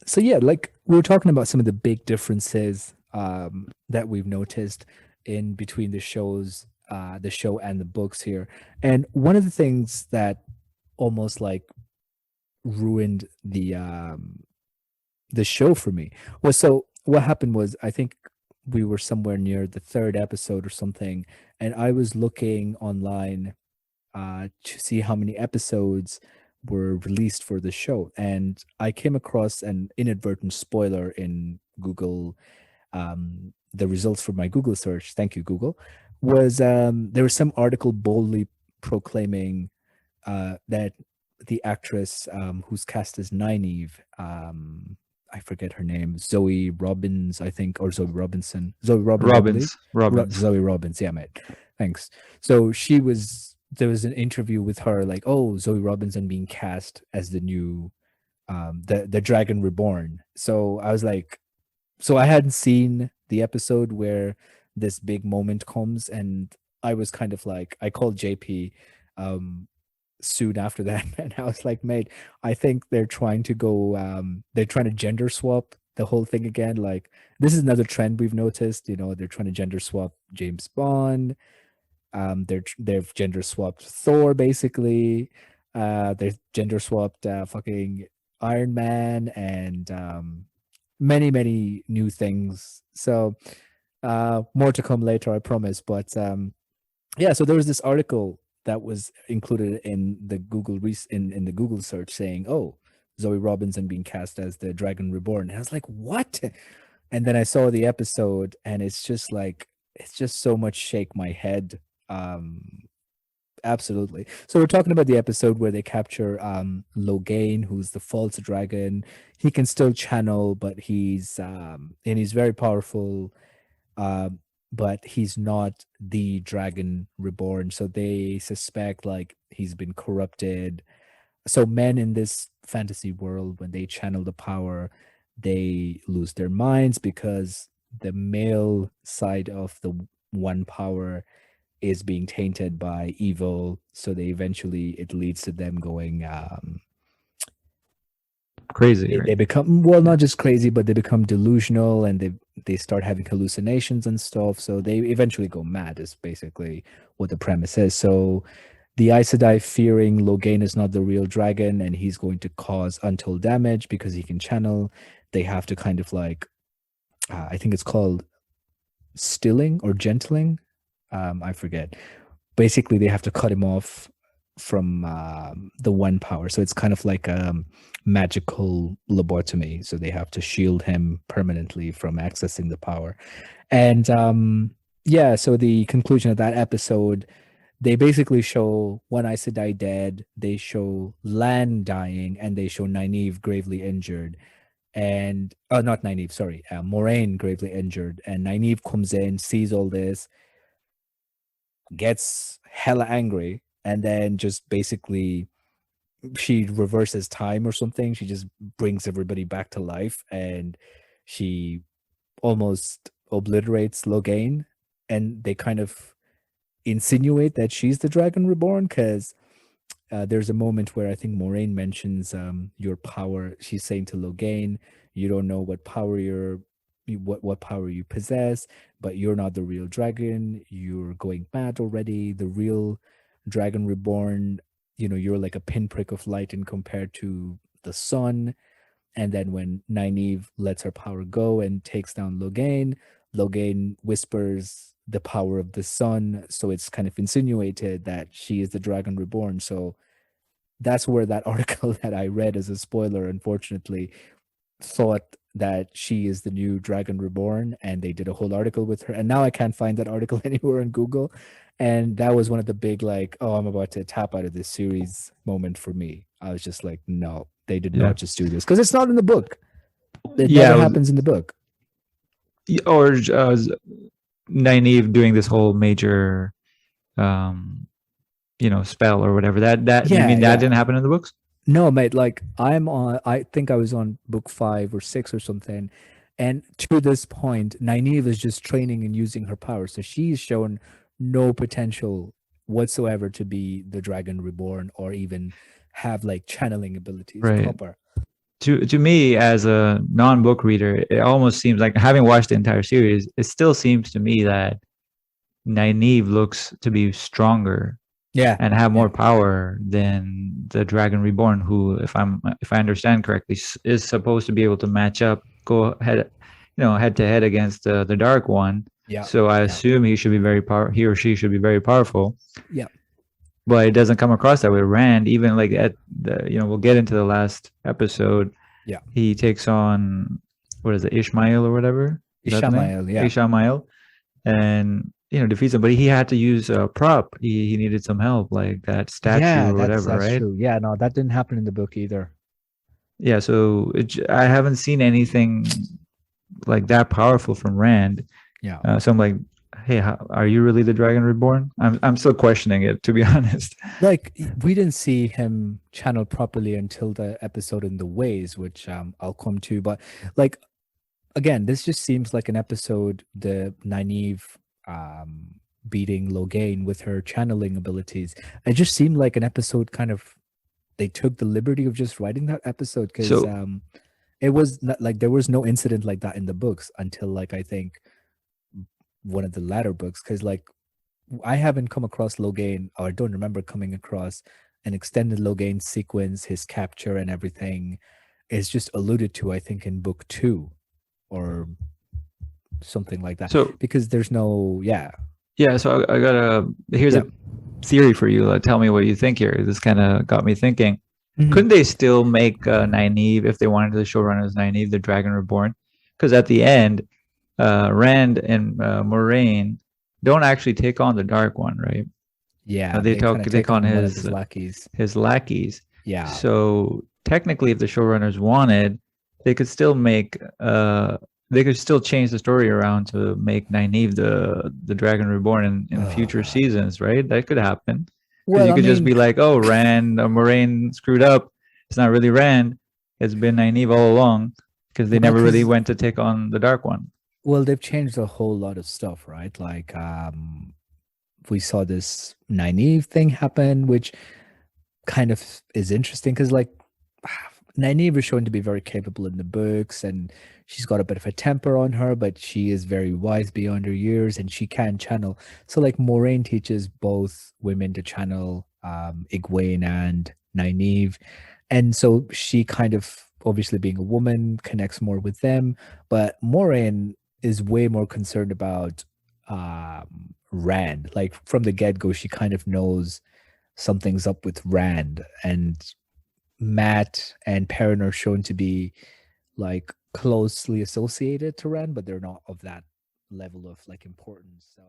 So yeah, like we were talking about some of the big differences that we've noticed in between the show and the books here. And one of the things that almost like ruined the show for me was, so what happened was, I think we were somewhere near the third episode or something, and I was looking online to see how many episodes were released for the show. And I came across an inadvertent spoiler in Google. The results for my Google search, thank you, Google, was there was some article boldly proclaiming that the actress who's cast as Nynaeve, I forget her name, Zoe Robbins, I think, or Zoe Robinson, Zoe Robbins, I believe. Robbins. Zoe Robbins, yeah, mate. Thanks. So there was an interview with her, like, oh, Zoe Robinson being cast as the new, the Dragon Reborn. So I was like, so I hadn't seen the episode where this big moment comes, and I was kind of like, I called JP um soon after that, and I was like, mate, I think they're trying to gender swap the whole thing again. Like, this is another trend we've noticed, they're trying to gender swap James Bond. They've gender swapped Thor, basically. They've gender swapped fucking Iron Man, and many, many new things. So more to come later, I promise. But yeah, so there was this article that was included in the in the Google search saying, oh, Zoe Robinson being cast as the Dragon Reborn. And I was like, what? And then I saw the episode, and it's just like, it's just so much shake my head. Absolutely. So we're talking about the episode where they capture Logain, who's the false dragon. He can still channel, but he's very powerful. Um, but he's not the Dragon Reborn. So they suspect like he's been corrupted. So men in this fantasy world, when they channel the power, they lose their minds because the male side of the one power is being tainted by evil. So it leads to them going Crazy, they right? become, well, Yeah. not just crazy, but they become delusional, and they start having hallucinations and stuff. So they eventually go mad is basically what the premise is. So the Aes Sedai, fearing Logain is not the real dragon and he's going to cause untold damage because he can channel, they have to kind of like I think it's called stilling or gentling. I forget. Basically, they have to cut him off from the one power. So it's kind of like a magical lobotomy. So they have to shield him permanently from accessing the power. And yeah, so the conclusion of that episode, they basically show one Aes Sedai dead, they show Lan dying, and they show Nynaeve gravely injured. And not Nynaeve, sorry, Moraine gravely injured. And Nynaeve comes in, sees all this, gets hella angry, and then just basically she reverses time or something. She just brings everybody back to life, and she almost obliterates Logain. And they kind of insinuate that she's the Dragon Reborn because there's a moment where I think Moraine mentions your power. She's saying to Logain, "You don't know what power you possess, but you're not the real dragon. You're going mad already. The real Dragon Reborn, you're like a pinprick of light in compared to the sun." And then when Nynaeve lets her power go and takes down Logain, Logain whispers the power of the sun. So it's kind of insinuated that she is the Dragon Reborn. So that's where that article that I read as a spoiler, unfortunately, thought that she is the new Dragon Reborn, and they did a whole article with her. And now I can't find that article anywhere on Google. And that was one of the big, like, oh, I'm about to tap out of this series moment for me. I was just like, no, they did Yeah. not just do this because it's not in the book. It Yeah. never happens in the book. Or Nynaeve doing this whole major, um, spell or whatever. That you Yeah, mean that yeah. didn't happen in the books? No, mate, like I think I was on book 5 or 6 or something. And to this point, Nynaeve is just training and using her power. So she's shown no potential whatsoever to be the Dragon Reborn or even have like channeling abilities Right. proper. to me as a non-book reader, it almost seems like, having watched the entire series, it still seems to me that Nynaeve looks to be stronger Yeah, and have more yeah, power than the Dragon Reborn, who, if I understand correctly, is supposed to be able to match up, go head, head to head against the Dark One. yeah, So I yeah, assume he or she should be very powerful. yeah, But it doesn't come across that way. Rand, even like at the, we'll get into the last episode. yeah. He takes on, what is it, Ishmael or whatever? Is that the name? Ishamael, yeah. Ishmael, and defeats him. But he had to use a prop. He needed some help, like that statue Yeah, or whatever, that's right? true. Yeah, no, that didn't happen in the book either. Yeah. So I haven't seen anything like that powerful from Rand. Yeah. So I'm like, hey, are you really the Dragon Reborn? I'm still questioning it, to be honest. Like we didn't see him channeled properly until the episode in the ways, which I'll come to. But like again, this just seems like an episode, the Nynaeve beating Logain with her channeling abilities. It just seemed like an episode kind of they took the liberty of just writing that episode because So it was not like there was no incident like that in the books until like I think one of the latter books because like I haven't come across Logain, or I don't remember coming across an extended Logain sequence, his capture and everything is just alluded to, I think, in book 2 or something like that. so Because there's no, yeah. yeah. So here's Yeah. a theory for you. Tell me what you think here. This kind of got me thinking. Mhm. Couldn't they still make Nynaeve, if they wanted the showrunners Nynaeve, the Dragon Reborn? Because at the end, Rand and Moraine don't actually take on the Dark One, right? Yeah, They kind of take on one of his lackeys. his lackeys. Yeah. So technically, if the showrunners wanted, they could still make they could still change the story around to make Nynaeve the Dragon Reborn in future seasons, right? That could happen. Because Well, you I could just mean, be like, oh, Rand, Moraine screwed up. It's not really Rand. It's been Nynaeve all along, because they well, never really 'cause went to take on the Dark One. well, they've changed a whole lot of stuff, right? Like we saw this Nynaeve thing happen, which kind of is interesting because like Nynaeve is shown to be very capable in the books and she's got a bit of a temper on her, but she is very wise beyond her years and she can channel. So like Moraine teaches both women to channel Egwene and Nynaeve. And so she kind of obviously being a woman connects more with them, but Moraine is way more concerned about Rand. Like from the get-go, she kind of knows something's up with Rand, and Matt and Perrin are shown to be like closely associated to Rand, but they're not of that level of like importance. So